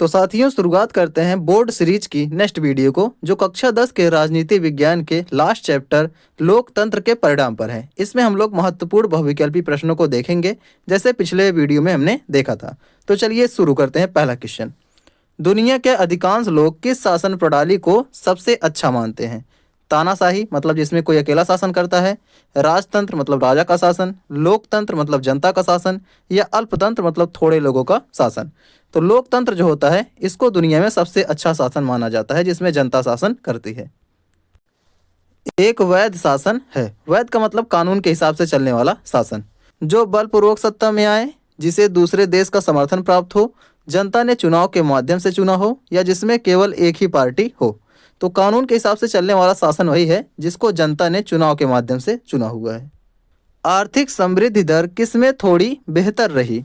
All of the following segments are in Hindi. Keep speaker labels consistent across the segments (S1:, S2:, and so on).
S1: तो साथियों, शुरुआत करते हैं बोर्ड सीरीज की नेक्स्ट वीडियो को, जो कक्षा 10 के राजनीति विज्ञान के लास्ट चैप्टर लोकतंत्र के परिणाम पर है। इसमें हम लोग महत्वपूर्ण बहुविकल्पी प्रश्नों को देखेंगे, जैसे पिछले वीडियो में हमने देखा था। तो चलिए शुरू करते हैं। पहला क्वेश्चन, दुनिया के अधिकांश लोग किस शासन प्रणाली को सबसे अच्छा मानते हैं? तानाशाही मतलब जिसमें कोई अकेला शासन करता है, राजतंत्र मतलब राजा का शासन, लोकतंत्र मतलब जनता का शासन, या अल्पतंत्र मतलब थोड़े लोगों का शासन। तो लोकतंत्र जो होता है, इसको दुनिया में सबसे अच्छा शासन माना जाता है, जिसमें जनता शासन करती है। एक वैध शासन है। वैध का मतलब कानून के हिसाब से चलने वाला शासन, जो बलपूर्वक सत्ता में आए, जिसे दूसरे देश का समर्थन प्राप्त हो, जनता ने चुनाव के माध्यम से चुना हो, या जिसमें केवल एक ही पार्टी हो। तो कानून के हिसाब से चलने वाला शासन वही है जिसको जनता ने चुनाव के माध्यम से चुना हुआ है। आर्थिक समृद्धि दर किसमें थोड़ी बेहतर रही?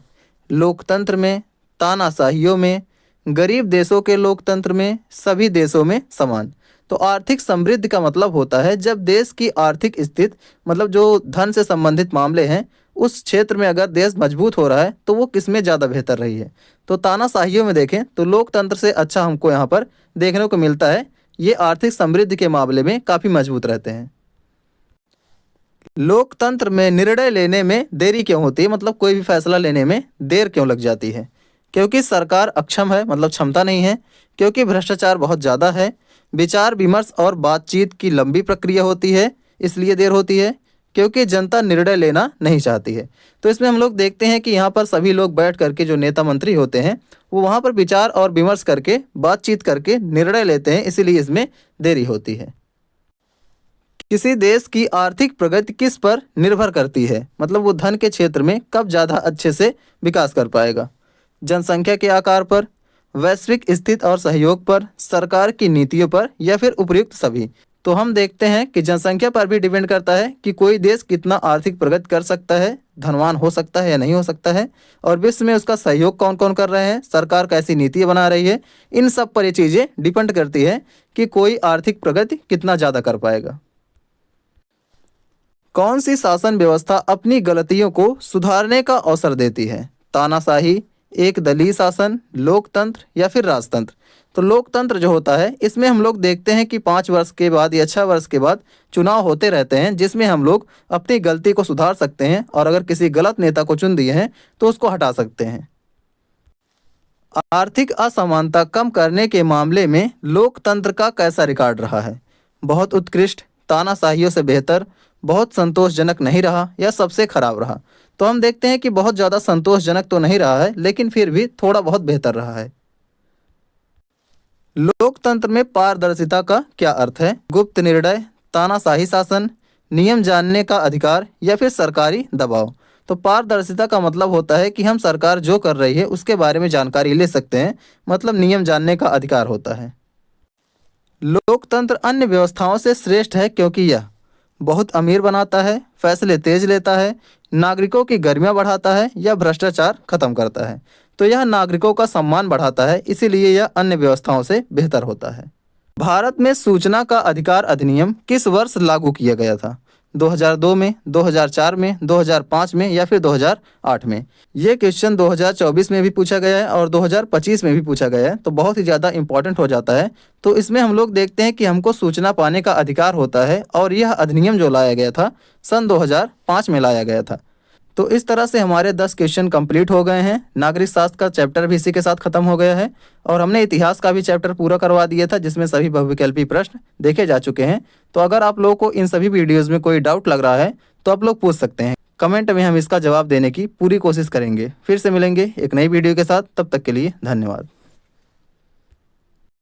S1: लोकतंत्र में, तानाशाहियों में, गरीब देशों के लोकतंत्र में, सभी देशों में समान। तो आर्थिक समृद्धि का मतलब होता है जब देश की आर्थिक स्थिति, मतलब जो धन से संबंधित मामले हैं, उस क्षेत्र में अगर देश मजबूत हो रहा है तो वो किसमें ज़्यादा बेहतर रही है। तो तानाशाहियों में देखें तो लोकतंत्र से अच्छा हमको यहाँ पर देखने को मिलता है, ये आर्थिक समृद्धि के मामले में काफ़ी मजबूत रहते हैं। लोकतंत्र में निर्णय लेने में देरी क्यों होती है? मतलब कोई भी फैसला लेने में देर क्यों लग जाती है? क्योंकि सरकार अक्षम है, मतलब क्षमता नहीं है, क्योंकि भ्रष्टाचार बहुत ज़्यादा है, विचार विमर्श और बातचीत की लंबी प्रक्रिया होती है इसलिए देर होती है, क्योंकि जनता निर्णय लेना नहीं चाहती है। तो इसमें हम लोग देखते हैं कि यहाँ पर सभी लोग बैठ करके, जो नेता मंत्री होते हैं, वो वहाँ पर विचार और विमर्श करके, बातचीत करके निर्णय लेते हैं, इसीलिए इसमें देरी होती है। किसी देश की आर्थिक प्रगति किस पर निर्भर करती है? मतलब वो धन के क्षेत्र में कब ज़्यादा अच्छे से विकास कर पाएगा? जनसंख्या के आकार पर, वैश्विक स्थिति और सहयोग पर, सरकार की नीतियों पर, या फिर उपयुक्त सभी? तो हम देखते हैं कि जनसंख्या पर भी डिपेंड करता है कि कोई देश कितना आर्थिक प्रगति कर सकता है, धनवान हो सकता है या नहीं हो सकता है, और विश्व में उसका सहयोग कौन कौन कर रहे हैं, सरकार कैसी नीतियाँ बना रही है। इन सब पर ये चीज़ें डिपेंड करती है कि कोई आर्थिक प्रगति कितना ज़्यादा कर पाएगा। कौन सी शासन व्यवस्था अपनी गलतियों को सुधारने का अवसर देती है? तानाशाही, एक दलीय शासन, लोकतंत्र, या फिर राजतंत्र? तो लोकतंत्र जो होता है, इसमें हम लोग देखते हैं कि 5 वर्ष के बाद या 6 वर्ष के बाद चुनाव होते रहते हैं, जिसमें हम लोग अपनी गलती को सुधार सकते हैं, और अगर किसी गलत नेता को चुन दिए हैं तो उसको हटा सकते हैं। आर्थिक असमानता कम करने के मामले में लोकतंत्र का कैसा रिकॉर्ड रहा है? बहुत उत्कृष्ट, तानाशाहियों से बेहतर, बहुत संतोषजनक नहीं रहा, या सबसे खराब रहा? तो हम देखते हैं कि बहुत ज़्यादा संतोषजनक तो नहीं रहा है, लेकिन फिर भी थोड़ा बहुत बेहतर रहा है। लोकतंत्र में पारदर्शिता का क्या अर्थ है? गुप्त निर्णय, तानाशाही शासन, नियम जानने का अधिकार, या फिर सरकारी दबाव? तो पारदर्शिता का मतलब होता है कि हम सरकार जो कर रही है उसके बारे में जानकारी ले सकते हैं, मतलब नियम जानने का अधिकार होता है। लोकतंत्र अन्य व्यवस्थाओं से श्रेष्ठ है क्योंकि यह बहुत अमीर बनाता है, फैसले तेज लेता है, नागरिकों की गर्मियाँ बढ़ाता है, या भ्रष्टाचार खत्म करता है? तो यह नागरिकों का सम्मान बढ़ाता है, इसीलिए यह अन्य व्यवस्थाओं से बेहतर होता है। भारत में सूचना का अधिकार अधिनियम किस वर्ष लागू किया गया था? 2002 में, 2004 में, 2005 में, या फिर 2008 में? ये क्वेश्चन 2024 में भी पूछा गया है और 2025 में भी पूछा गया है, तो बहुत ही ज़्यादा इंपॉर्टेंट हो जाता है। तो इसमें हम लोग देखते हैं कि हमको सूचना पाने का अधिकार होता है, और यह अधिनियम जो लाया गया था सन 2005 में लाया गया था। तो इस तरह से हमारे 10 क्वेश्चन कंप्लीट हो गए हैं। नागरिक शास्त्र का चैप्टर भी इसी के साथ खत्म हो गया है, और हमने इतिहास का भी चैप्टर पूरा करवा दिया था, जिसमें सभी बहुविकल्पी प्रश्न देखे जा चुके हैं। तो अगर आप लोगों को इन सभी वीडियोज़ में कोई डाउट लग रहा है तो आप लोग पूछ सकते हैं कमेंट में, हम इसका जवाब देने की पूरी कोशिश करेंगे। फिर से मिलेंगे एक नई वीडियो के साथ, तब तक के लिए धन्यवाद।